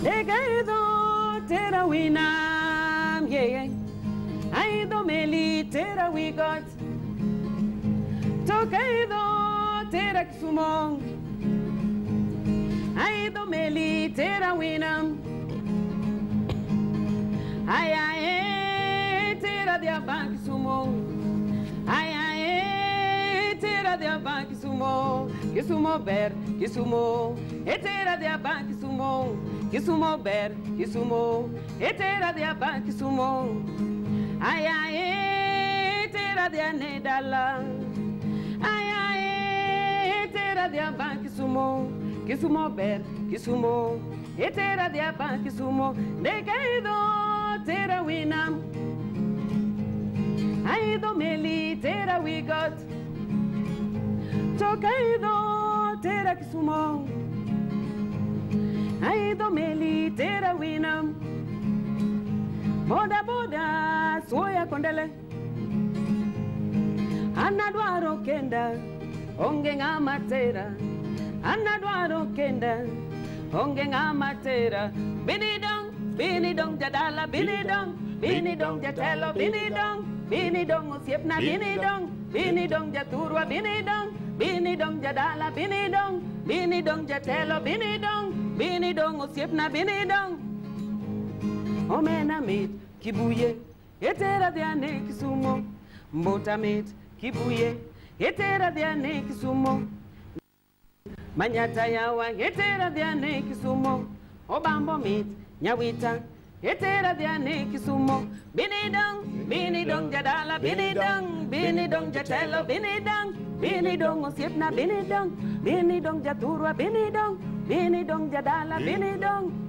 Legaido tera winam, yeah. Aido meli tera we got. Tokaido tera kisumong. Aido meli tera winam. Ay ay tera dia bank kisumong. Ay ay tera dia bank kisumong. Kisumo ber kisumo. Etera dia bank kisumong. Kisumo ber, kisumo, etera dia ban kisumo. Ay ay, etera dia nedala. Ay ay, etera dia ban kisumo. Kisumo ber, kisumo, etera dia ban kisumo. Negaido tera winam. Ay do meli tera we got. Tokaido tera kisumo. Aido meli tera winam. Boda boda soya kondele. Anadwaro kenda onge ngamatera. Anadwaro kenda onge ngamatera. Binidong jadala binidong jatelo binidong usiepna binidong jaturwa binidong jadala binidong jatelo binidong usiepna binidong omena mit kibuye etera diane kisumo mbota mit kibuye etera diane kisumo manyata yawa etera diane kisumo obambo mit nyawita etera diane kisumo binidong jadala binidong jatelo binidong usiepna binidong jaturwa binidong jadala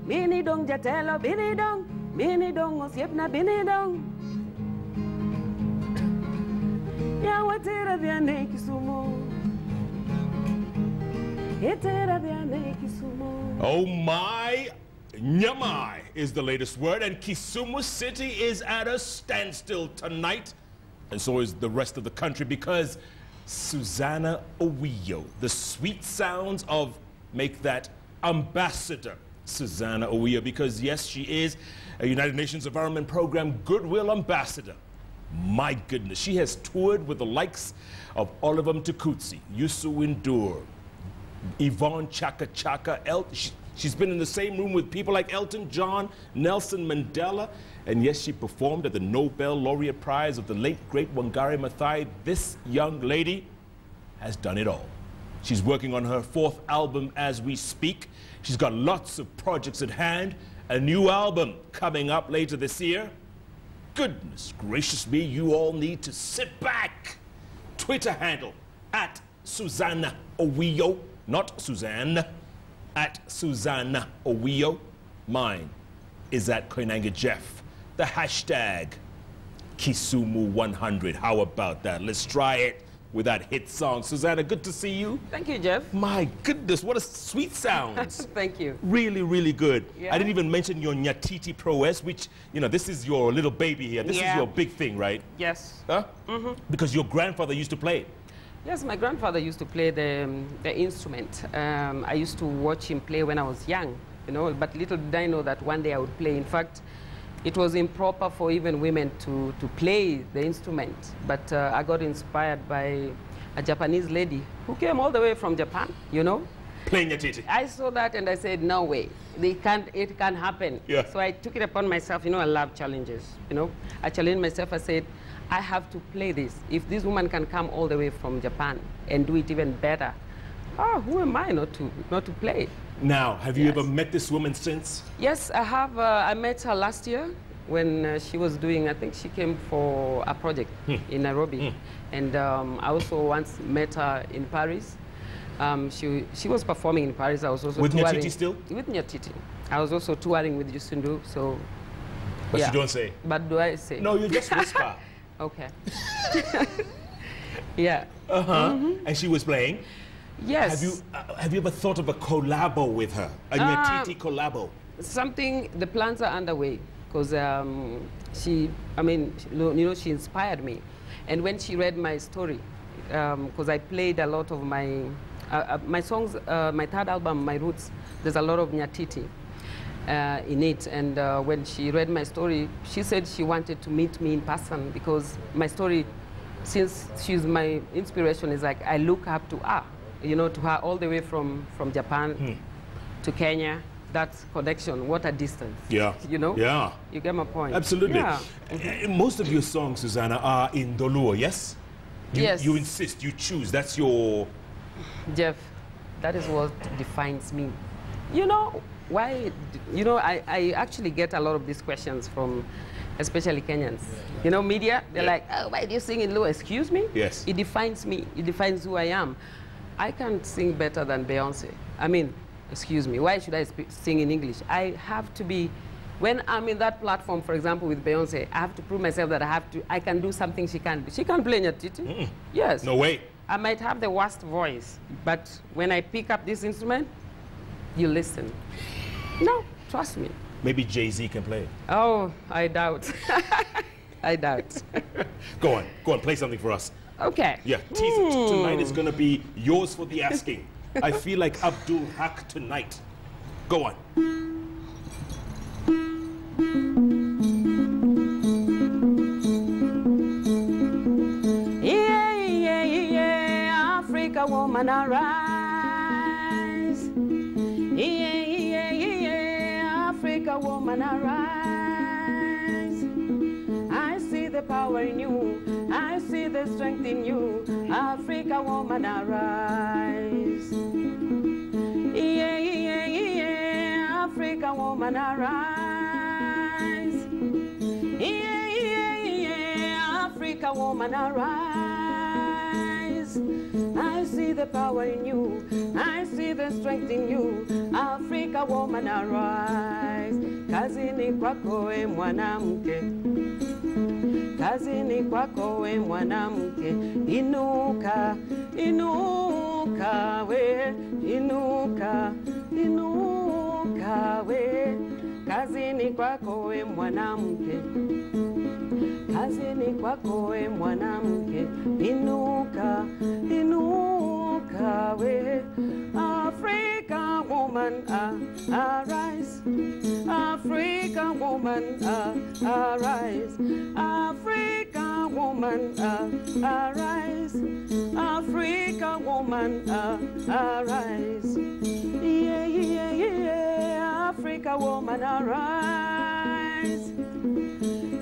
binidong jatelo binidong usiepna binidong yawa etera diane kisumo etera diane kisumo. Oh my, nyamai is the latest word, and Kisumu City is at a standstill tonight, and so is the rest of the country, because Suzanna Owiyo, the sweet sounds of Make That Ambassador Suzanna Owiyo, because yes, she is a United Nations Environment Program Goodwill Ambassador. My goodness, she has toured with the likes of Oliver Mtukudzi, Yusu Ndur, Yvonne Chaka Chaka. She's been in the same room with people like Elton John, Nelson Mandela, and yes, she performed at the Nobel Laureate Prize of the late, great Wangari Maathai. This young lady has done it all. She's working on her 4th album as we speak. She's got lots of projects at hand, a new album coming up later this year. Goodness gracious me, you all need to sit back. Twitter handle, @Suzanna Owiyo, not Suzanne. @Suzanna Owiyo. Mine is @Koinange Jeff. The hashtag Kisumu100. How about that? Let's try it with that hit song. Suzanna, good to see you. Thank you, Jeff. My goodness, what a sweet sounds. Thank you. Really, really good. Yeah. I didn't even mention your Nyatiti prowess, which, you know, this is your little baby here. This is your big thing, right? Yes. Huh? Because your grandfather used to play it. Yes, my grandfather used to play the instrument. I used to watch him play when I was young, you know, but little did I know that one day I would play. In fact, it was improper for even women to play the instrument, but I got inspired by a Japanese lady who came all the way from Japan, you know. Playing Nyatiti. I saw that and I said, no way, it can't happen. Yeah. So I took it upon myself, you know, I love challenges, you know. I challenged myself, I said, I have to play this. If this woman can come all the way from Japan and do it even better, who am I not to play? Now, have you ever met this woman since? Yes, I have. I met her last year when she was doing, I think she came for a project in Nairobi. And I also once met her in Paris. She was performing in Paris. I was also with touring. Nyatiti still? With Nyatiti. I was also touring with Yusundu, so... But you don't say? But do I say? No, you just whisper. Okay. Yeah. And she was playing? Yes. Have you ever thought of a collabo with her? A Nyatiti collabo? Something, the plans are underway, because she inspired me. And when she read my story, because I played a lot of my songs, my 3rd album, My Roots, there's a lot of Nyatiti. in it. And when she read my story, she said she wanted to meet me in person because my story, since she's my inspiration, is like I look up to her, you know, to her all the way from Japan to Kenya. That connection, what a distance. Yeah. You know? Yeah. You get my point. Absolutely. Yeah. Most of your songs, Suzanna, are in Doluo, yes? Yes. You insist, you choose, that's your... Jeff, that is what defines me. You know, why, you know, I actually get a lot of these questions from especially Kenyans. You know, media, they're like, oh, why do you sing in Luo? Excuse me? Yes. It defines me. It defines who I am. I can't sing better than Beyonce. I mean, excuse me, why should I sing in English? I have to be, when I'm in that platform, for example, with Beyonce, I have to prove myself that I can do something she can't do. She can't play Nyatiti. Yes. No way. I might have the worst voice, but when I pick up this instrument, you listen. No, trust me. Maybe Jay-Z can play it. Oh, I doubt. I doubt. Go on, play something for us. Okay. Yeah, tease it. Tonight is gonna be yours for the asking. I feel like Abdul Haq tonight. Go on. Yeah, yeah, yeah, Africa woman arise. Yeah, yeah, yeah, Africa woman arise. I see the power in you. I see the strength in you. Africa woman arise. Yeah, yeah, yeah, Africa woman arise. Yeah, yeah, yeah, Africa woman arise. I see the power in you. I see the strength in you. Africa woman arise. Kazini kwako we mwanamke. Kazini kwako we mwanamke. Inuka, inuka we. Inuka, inuka we. Kazini kwako we mwanamke. Kazini kwako we mwanamke. Inuka, inuka we. Africa woman, arise. Africa woman, arise. Africa woman, arise. Africa woman, arise. Yeah, yeah, yeah, Africa woman, arise.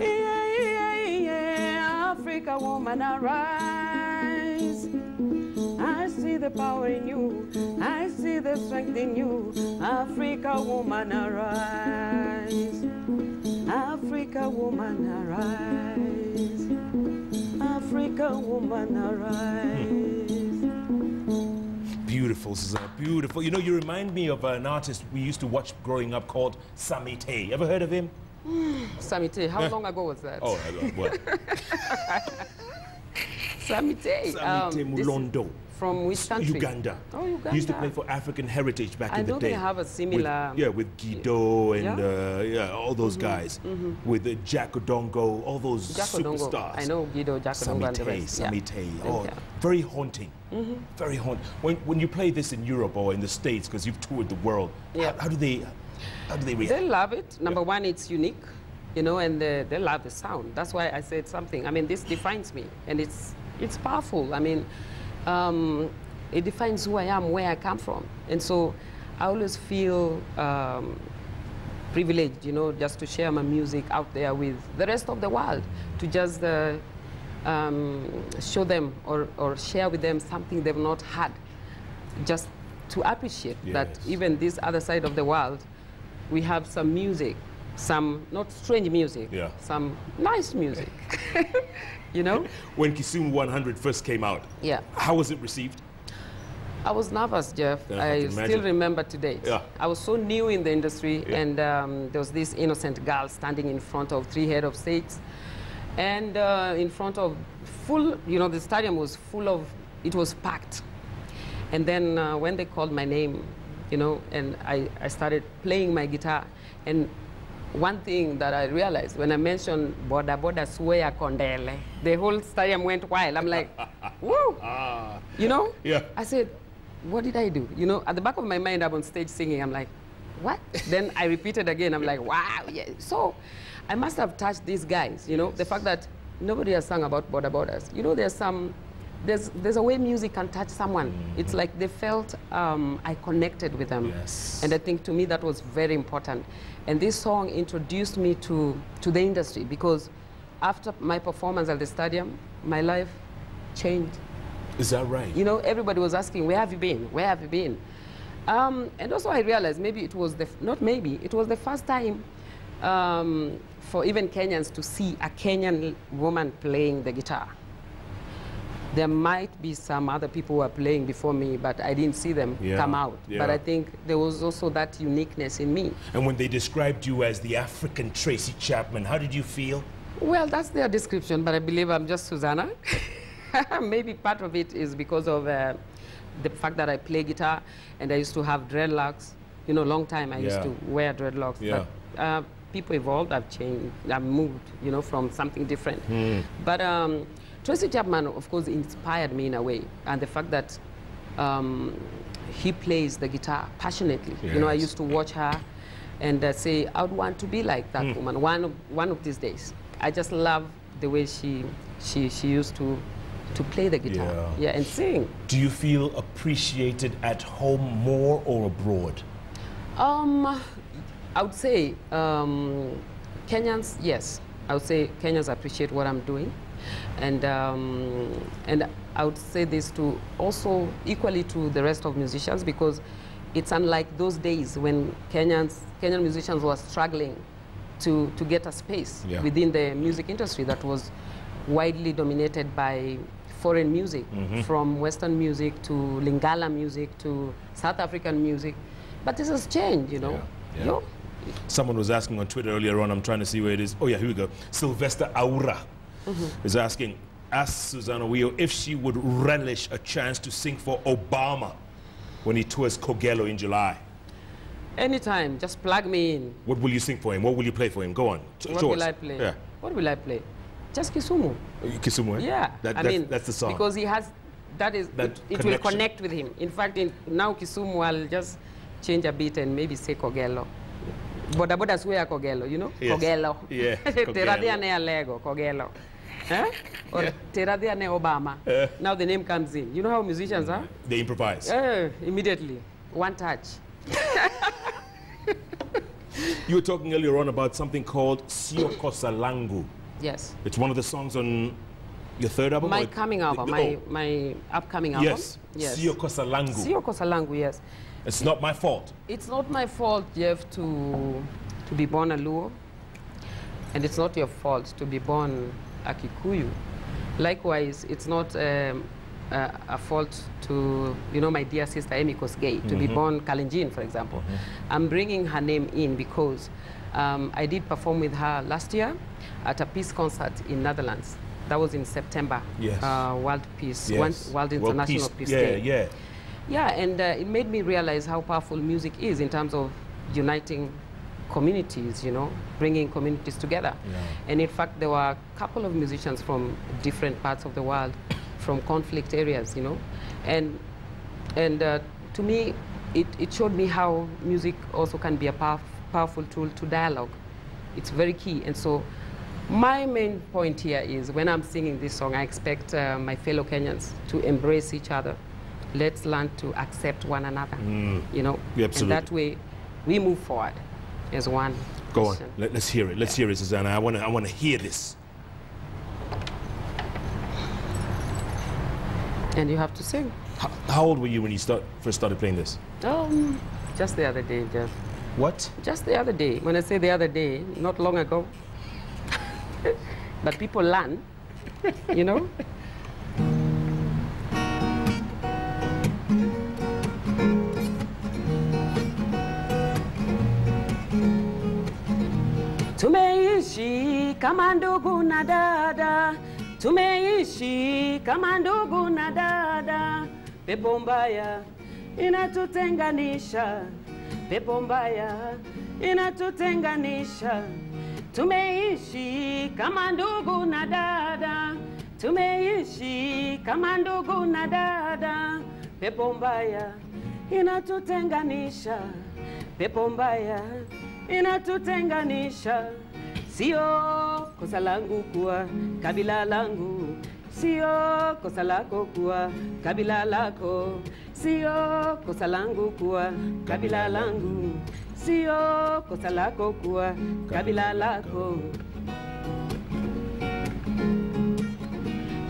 Yeah, yeah, yeah, Africa woman, arise. I see the power in you. I see the strength in you. Africa woman, arise. Africa woman, arise. Africa woman, arise. Beautiful, Suzanna, beautiful. You know, you remind me of an artist we used to watch growing up called Samite. Ever heard of him? Samite, how long ago was that? Oh, well. Samite. Samite Mulondo. From which country? Uganda. Oh, Uganda. He used to play for African Heritage back in the day. I know they have a similar... With Guido and all those guys. With Jack Odongo, all those superstars. I know Guido, Jack Odongo and the rest. Samite. Oh, very haunting. Very haunting. When you play this in Europe or in the States, because you've toured the world, how do they react? They love it. Number one, it's unique. You know, and they love the sound. That's why I said something. I mean, this defines me, and it's powerful. I mean, it defines who I am, where I come from. And so I always feel privileged, you know, just to share my music out there with the rest of the world, to just show them or share with them something they've not had, just to appreciate that even this other side of the world, we have some music, some not strange music, some nice music. You know? When Kisumu 100 first came out, how was it received? I was nervous, Jeff. I still remember today. I was so new in the industry, and there was this innocent girl standing in front of 3 heads of states, and in front of full, you know, the stadium was full of, it was packed. And then when they called my name, you know, and I started playing my guitar, and one thing that I realized when I mentioned Boda Boda Sueya Kondele, the whole stadium went wild. I'm like, woo! You know? I said, what did I do? You know, at the back of my mind, I'm on stage singing. I'm like, what? Then I repeated again. I'm like, wow, yeah. So I must have touched these guys, you know, the fact that nobody has sung about border borders. You know, there's a way music can touch someone. It's like they felt I connected with them. Yes. And I think to me that was very important. And this song introduced me to the industry, because after my performance at the stadium, my life changed. Is that right? You know, everybody was asking, where have you been? Where have you been? And also I realized maybe it was it was the first time for even Kenyans to see a Kenyan woman playing the guitar. There might be some other people who are playing before me, but I didn't see them come out. Yeah. But I think there was also that uniqueness in me. And when they described you as the African Tracy Chapman, how did you feel? Well, that's their description, but I believe I'm just Suzanna. Maybe part of it is because of the fact that I play guitar, and I used to have dreadlocks. You know, long time I used to wear dreadlocks. Yeah. But people evolved, I've changed, I've moved, you know, from something different. But Tracy Chapman, of course, inspired me in a way. And the fact that he plays the guitar passionately. Yes. You know, I used to watch her and say, I would want to be like that woman one of these days. I just love the way she used to play the guitar, and sing. Do you feel appreciated at home more or abroad? I would say Kenyans, yes. I would say Kenyans appreciate what I'm doing, and I would say this to also equally to the rest of musicians, because it's unlike those days when Kenyan musicians were struggling to get a space within the music industry that was widely dominated by foreign music, from Western music to Lingala music to South African music. But this has changed, you know. You know? Someone was asking on Twitter earlier on, I'm trying to see where it is. Oh yeah, here we go. Sylvester Aura is asking, ask Suzanna Owiyo if she would relish a chance to sing for Obama when he tours Kogelo in July. Anytime, just plug me in. What will you sing for him? What will you play for him? Go on. What will I play? Yeah. What will I play? Just Kisumu. Kisumu, eh? Yeah. That's the song. Because he has, it will connect with him. In fact, now Kisumu, I'll just change a bit and maybe say Kogelo. Boda boda swear Kogelo, you know? Yes. Kogelo. Yeah. Teradia ne Alego, Kogelo. Or Teradia ne Obama. Now the name comes in. You know how musicians are? They improvise. Immediately. One touch. You were talking earlier on about something called Sio Kosa Langu. Yes. It's one of the songs on your third album? My coming album, my upcoming album. Yes. Sio Kosa Langu. Sio Kosa Langu, yes. It's not my fault. It's not my fault, Jeff, to be born a Luo. And it's not your fault to be born a Kikuyu. Likewise, it's not a fault to, you know, my dear sister Emi Kosgei, to be born Kalenjin, for example. I'm bringing her name in because I did perform with her last year at a peace concert in Netherlands. That was in September. Yes. World Peace, World International Peace Day. Yeah, and it made me realize how powerful music is in terms of uniting communities, you know, bringing communities together. And in fact, there were a couple of musicians from different parts of the world, from conflict areas, you know. And to me, it showed me how music also can be a powerful tool to dialogue. It's very key. And so my main point here is when I'm singing this song, I expect my fellow Kenyans to embrace each other. Let's learn to accept one another, you know. Absolutely. And that way, we move forward as one. Go on. Let's hear it. Let's hear it, Suzanna. I want to hear this. And you have to sing. How old were you when you first started playing this? Just the other day, Jeff. What? Just the other day. When I say the other day, not long ago. But people learn, you know. Tumeishi kama ndugu na dada, tumeishi kama ndugu na dada. Pepo mbaya inatutenganisha, pepo mbaya inatutenganisha. Tumeishi kama ndugu na dada, tumeishi kama ndugu na dada. Pepo mbaya inatutenganisha, pepo mbaya inatutenganisha. Sio kosa langu kuwa kabila langu, sio kosa lako kuwa kabila lako, sio kosa langu kuwa kabila langu, sio kosa lako kuwa kabila lako.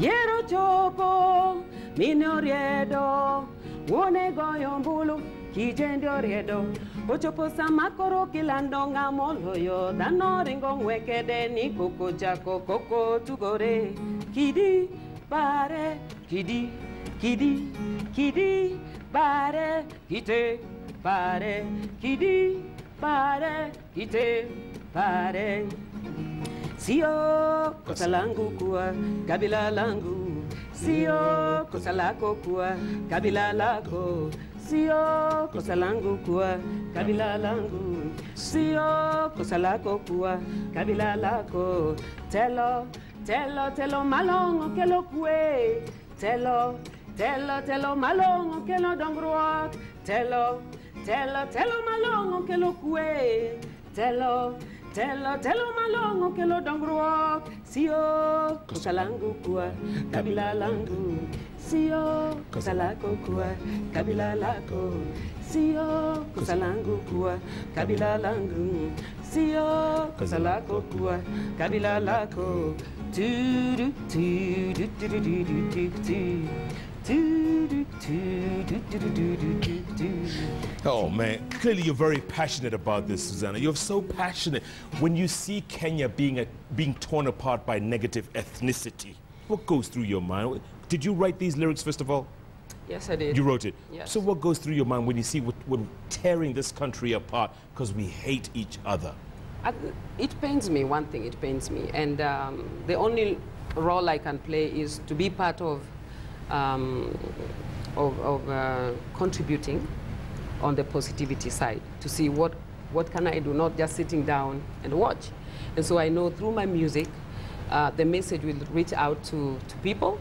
Yero chopo minoriedo wone goyo mbulu kijendo riedo ochopo samakoro kilandonga moloyo dano ringo mwekede ni koko jako koko tugore kidi bare kidi kidi kidi bare kite bare kidi bare kite bare. Sio kosa langu kuwa kabila langu, sio kosa lako kuwa kabila lako, sio kosa langu kuwa kabila langu, sio kosa lako kuwa kabila lako. Telo, telo, telo malongo kelo kue, telo, telo, telo malongo kelo dongruak, telo, telo, telo malongo kelo kue, telo, telo, telo malongo kelo dongruak. Sio kosa langu kuwa kabila langu, sio kosa lako kuwa kabila lako, sio kosa langu kuwa kabila langu, sio kosa lako kuwa kabila lako. Oh man, clearly you're very passionate about this, Suzanna. You're so passionate. When you see Kenya being torn apart by negative ethnicity, what goes through your mind? Did you write these lyrics first of all? Yes, I did. You wrote it? Yes. So what goes through your mind when you see we're tearing this country apart because we hate each other? It pains me, one thing, it pains me. And the only role I can play is to be part of contributing on the positivity side, to see what can I do, not just sitting down and watch. And so I know through my music, the message will reach out to people,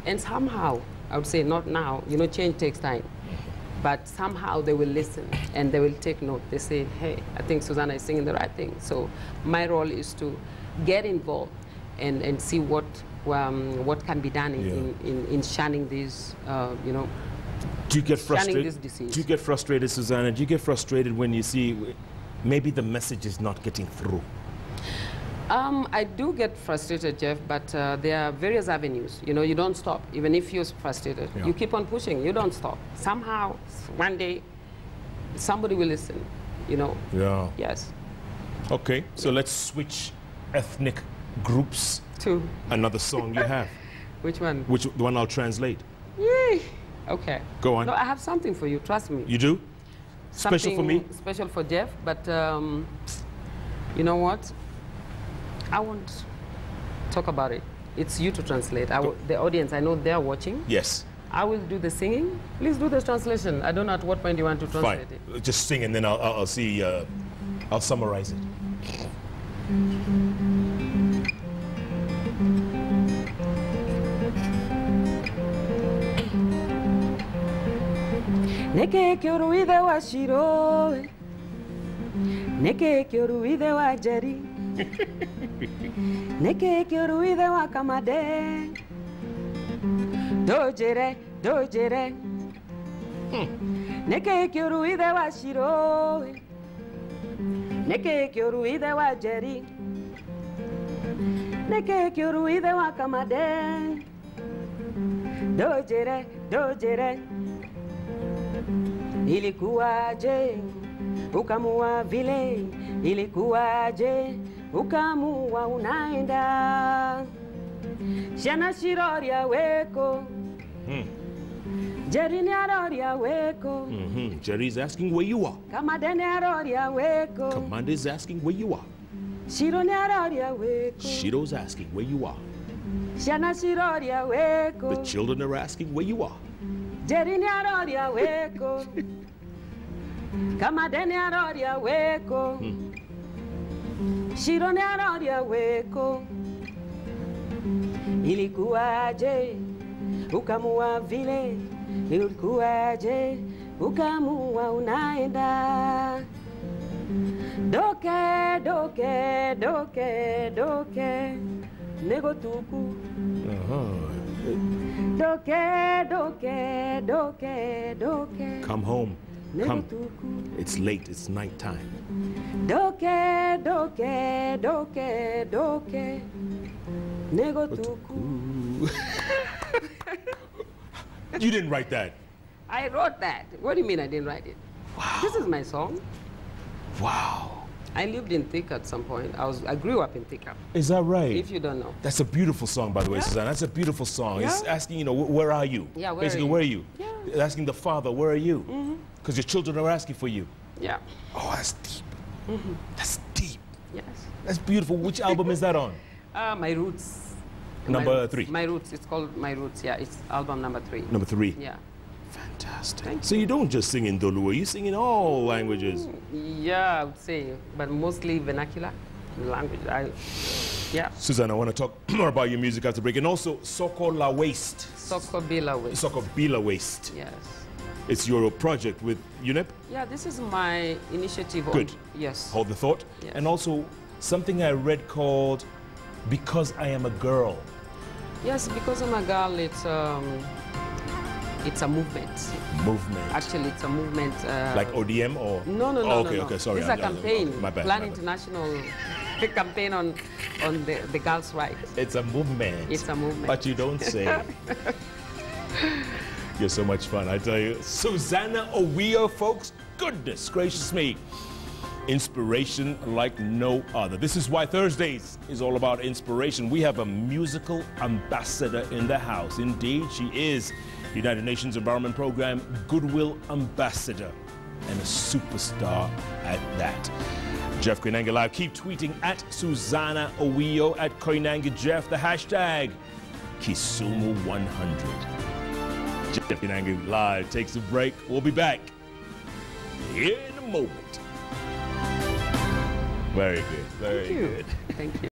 and somehow, I would say not now, you know, change takes time, but somehow they will listen and they will take note. They say, hey, I think Suzanna is singing the right thing. So my role is to get involved and see what can be done in shunning these, you know, do you get frustrated? This disease. Do you get frustrated, Suzanna? Do you get frustrated when you see maybe the message is not getting through? I do get frustrated, Jeff, but there are various avenues. You know, you don't stop. Even if you're frustrated, you keep on pushing. You don't stop. Somehow, one day, somebody will listen, you know. Yeah. Yes. Okay, so let's switch ethnic groups to another song you have. Which one? The one I'll translate. Yay. Okay. Go on. No, I have something for you, trust me. You do? Special for me? Special for Jeff, but you know what? I won't talk about it. It's you to translate. The audience, I know they're watching. Yes. I will do the singing. Please do the translation. I don't know at what point you want to translate Fine. it. Just sing and then I'll see, I'll summarize it. Neke kyoruide wa shiro, neke kyoruide wa jeri, neke kyoruide wa kamade, dojere, dojere, neke kyoruide wa shiro, neke kyoruide wa jeri, neke kyoruide wa kamade, dojere, dojere. Ilikuwaje ukamua vile, ilikuwaje ukamua unaenda, shana shiroria weko, Jerry ni aroria weko. Jerry's asking where you are. Kamade ni aroria weko. Commander's asking where you are. Shiro ni aroria weko. Shiro's asking where you are. Shana shiroria weko. The children are asking where you are. Jerry ni aroria weko. Kamade ni aroria weko. Shiro ni aroria weko. Ilikuwaje ukamua vile, ilikuwaje ukamua unaenda, Doke, doke, doke, doke, nego tuku. Doke, doke, doke, doke. Come home. Come. Tuku. It's late. It's nighttime. Doke, doke, doke, doke, nego tuku. You didn't write that. I wrote that. What do you mean I didn't write it? Wow. This is my song. Wow. I lived in Thika at some point. I grew up in Thika. Is that right? If you don't know. That's a beautiful song, by the way, Yeah. Suzanna. That's a beautiful song. Yeah. It's asking, you know, where are you? Yeah, where Basically, are you? where are you? Yeah. It's asking the father, where are you? Because your children are asking for you. Yeah. Oh, that's deep. That's deep. Yes. That's beautiful. Which album is that on? My Roots. Number 3. My Roots. It's called My Roots. Yeah, it's album number 3. Number 3. Yeah. Fantastic. So you don't just sing in Doluwa, you sing in all languages. Yeah, I would say, but mostly vernacular language. Yeah. Suzanna, I want to talk more about your music after break. And also, Soko La Waste. Soko Bila Way. Soko Bila Waste. Yes. It's your project with UNEP. Yeah, this is my initiative. Good. Yes. Hold the thought. Yes. And also, something I read called Because I Am a Girl. Yes, because I'm a girl, it's a movement. Movement. Actually, it's a movement. Like ODM or? No, no, no, oh, okay, no, no. okay, sorry. It's a campaign. My bad. Plan my bad. International campaign on the girls' rights. It's a movement. It's a movement. But you don't say. You're so much fun, I tell you. Suzanna Owiyo, folks. Goodness gracious me. Inspiration like no other. This is why Thursdays is all about inspiration. We have a musical ambassador in the house. Indeed, she is United Nations Environment Program Goodwill Ambassador and a superstar at that. Jeff Koinange Live. Keep tweeting at Suzanna Owiyo, at Koinange Jeff, the hashtag Kisumu100. Jeff Koinange Live takes a break. We'll be back in a moment. Very good. Very good. Thank you.